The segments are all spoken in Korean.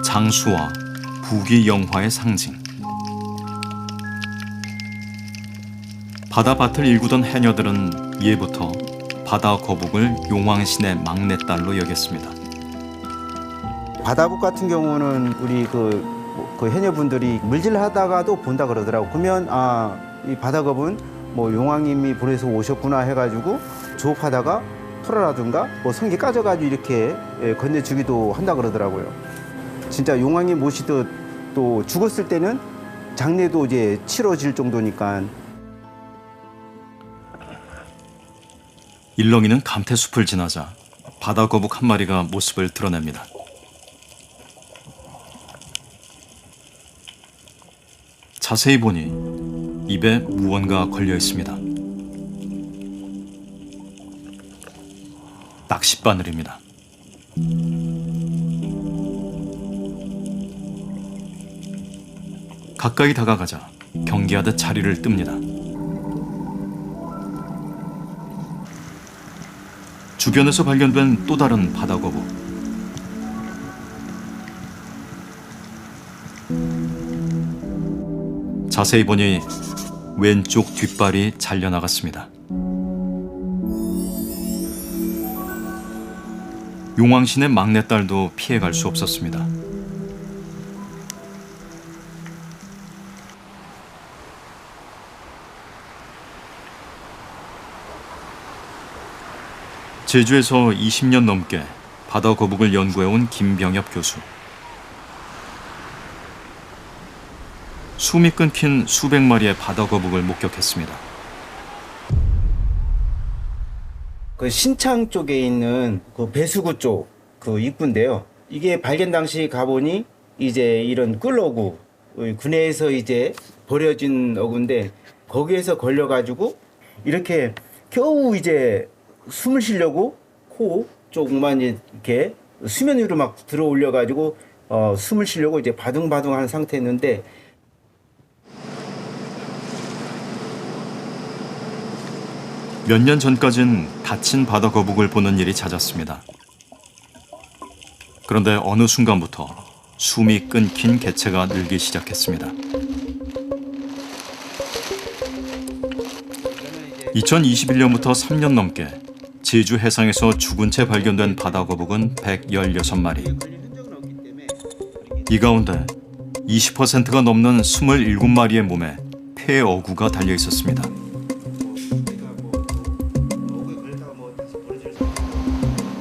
장수와 부귀영화의 상징. 바다밭을 일구던 해녀들은 예부터 바다 거북을 용왕신의 막내딸로 여겼습니다. 바다북 같은 경우는 우리 그 해녀분들이 물질하다가도 본다 그러더라고. 그러면 이 바다겁은 뭐 용왕님이 보내서 오셨구나 해가지고 조업하다가 풀어라든가 뭐 성게 까져가지고 이렇게 건네주기도 한다 그러더라고요. 진짜 용왕님 모시듯 또 죽었을 때는 장례도 이제 치러질 정도니까. 일렁이는 감태숲을 지나자 바다거북 한 마리가 모습을 드러냅니다. 자세히 보니 입에 무언가 걸려 있습니다. 낚싯바늘입니다. 가까이 다가가자 경계하듯 자리를 뜹니다. 주변에서 발견된 또 다른 바다거북. 자세히 보니 왼쪽 뒷발이 잘려나갔습니다. 용왕신의 막내딸도 피해갈 수 없었습니다. 제주에서 20년 넘게 바다거북을 연구해온 김병엽 교수. 숨이 끊긴 수백 마리의 바다거북을 목격했습니다. 그 신창 쪽에 있는 그 배수구 쪽 그 입구인데요. 이게 발견 당시 가보니 이제 이런 끌어구 군에서 이제 버려진 어구인데 거기에서 걸려가지고 이렇게 겨우 이제 숨을 쉬려고 코 쪽만 이렇게 수면 위로 막 들어 올려가지고 숨을 쉬려고 이제 바둥바둥한 상태였는데 몇 년 전까진 다친 바다거북을 보는 일이 잦았습니다. 그런데 어느 순간부터 숨이 끊긴 개체가 늘기 시작했습니다. 2021년부터 3년 넘게 제주 해상에서 죽은 채 발견된 바다거북은 116마리. 이 가운데 20%가 넘는 27마리의 몸에 폐어구가 달려 있었습니다.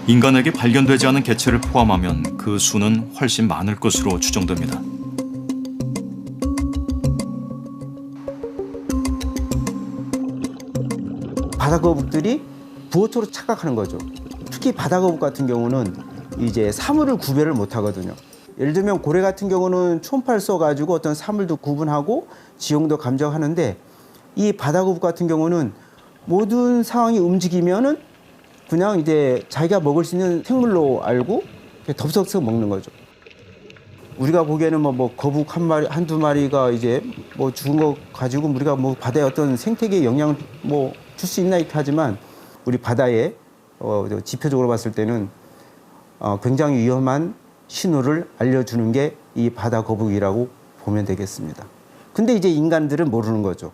인간에게 발견되지 않은 개체를 포함하면 그 수는 훨씬 많을 것으로 추정됩니다. 바다거북들이 부호토로 착각하는 거죠. 특히 바다거북 같은 경우는 이제 사물을 구별을 못 하거든요. 예를 들면 고래 같은 경우는 초음파를 써가지고 어떤 사물도 구분하고 지형도 감정하는데 이 바다거북 같은 경우는 모든 상황이 움직이면은 그냥 이제 자기가 먹을 수 있는 생물로 알고 덥석석 먹는 거죠. 우리가 보기에는 뭐 거북 한 마리, 한두 마리가 이제 뭐 죽은 거 가지고 우리가 뭐 바다에 어떤 생태계에 영향을 뭐 줄 수 있나 이렇게 하지만 우리 바다에 지표적으로 봤을 때는 굉장히 위험한 신호를 알려주는 게 이 바다 거북이라고 보면 되겠습니다. 근데 이제 인간들은 모르는 거죠.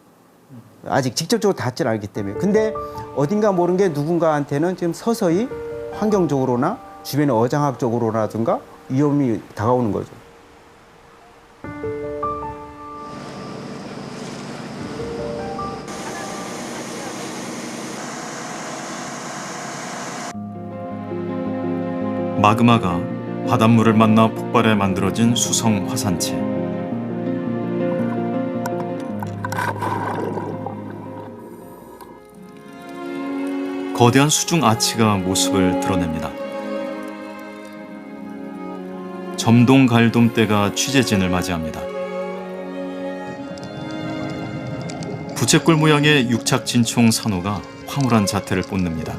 아직 직접적으로 닿지는 않기 때문에. 근데 어딘가 모르는 게 누군가한테는 지금 서서히 환경적으로나 주변의 어장학적으로라든가 위험이 다가오는 거죠. 마그마가 바닷물을 만나 폭발해 만들어진 수성 화산체. 거대한 수중 아치가 모습을 드러냅니다. 점동 갈돔대가 취재진을 맞이합니다. 부채꼴 모양의 육착진총 산호가 황홀한 자태를 뽐냅니다.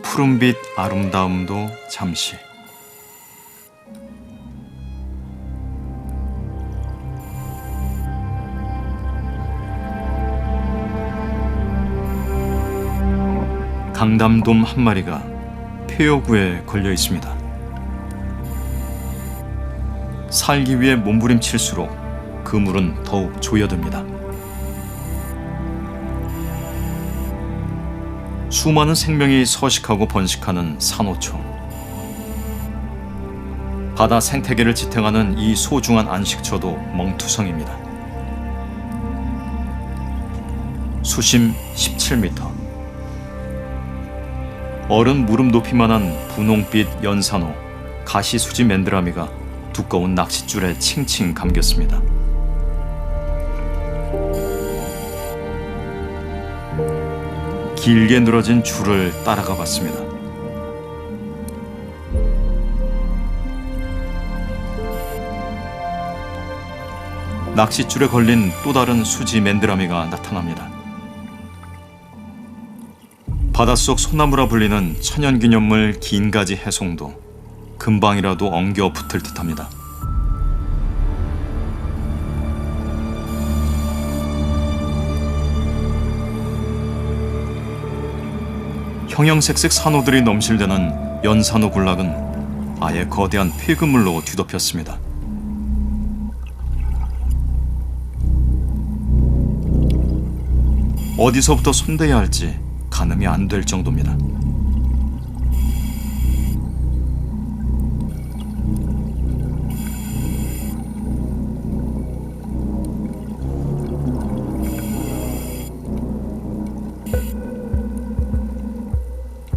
푸른빛 아름다움도 잠시. 강담돔 한 마리가 폐허구에 걸려 있습니다. 살기 위해 몸부림칠수록 그물은 더욱 조여듭니다. 수많은 생명이 서식하고 번식하는 산호초. 바다 생태계를 지탱하는 이 소중한 안식처도 멍투성입니다. 수심 17m. 어른 무릎 높이만한 분홍빛 연산호, 가시수지 맨드라미가 두꺼운 낚싯줄에 칭칭 감겼습니다. 길게 늘어진 줄을 따라가 봤습니다. 낚싯줄에 걸린 또 다른 수지 맨드라미가 나타납니다. 바닷속 소나무라 불리는 천연기념물 긴가지 해송도 금방이라도 엉겨 붙을 듯합니다. 형형색색 산호들이 넘실대는 연산호 군락은 아예 거대한 폐그물로 뒤덮였습니다. 어디서부터 손대야 할지 가늠이 안 될 정도입니다.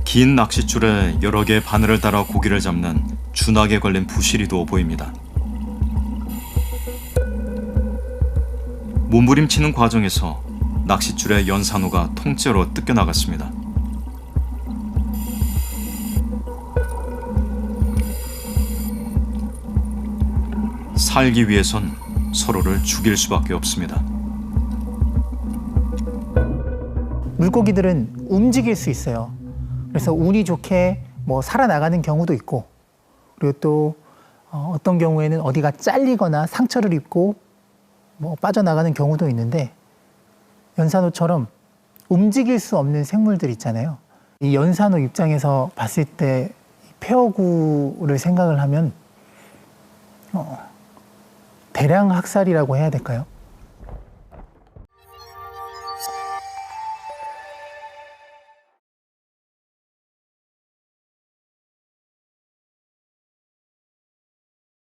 긴 낚싯줄에 여러 개의 바늘을 달아 고기를 잡는 준하게 걸린 부시리도 보입니다. 몸부림치는 과정에서 낚싯줄의 연산호가 통째로 뜯겨나갔습니다. 살기 위해선 서로를 죽일 수밖에 없습니다. 물고기들은 움직일 수 있어요. 그래서 운이 좋게 뭐 살아나가는 경우도 있고, 그리고 또 어떤 경우에는 어디가 잘리거나 상처를 입고 뭐 빠져나가는 경우도 있는데, 연산호처럼 움직일 수 없는 생물들 있잖아요. 이 연산호 입장에서 봤을 때 폐허구를 생각을 하면 대량 학살이라고 해야 될까요?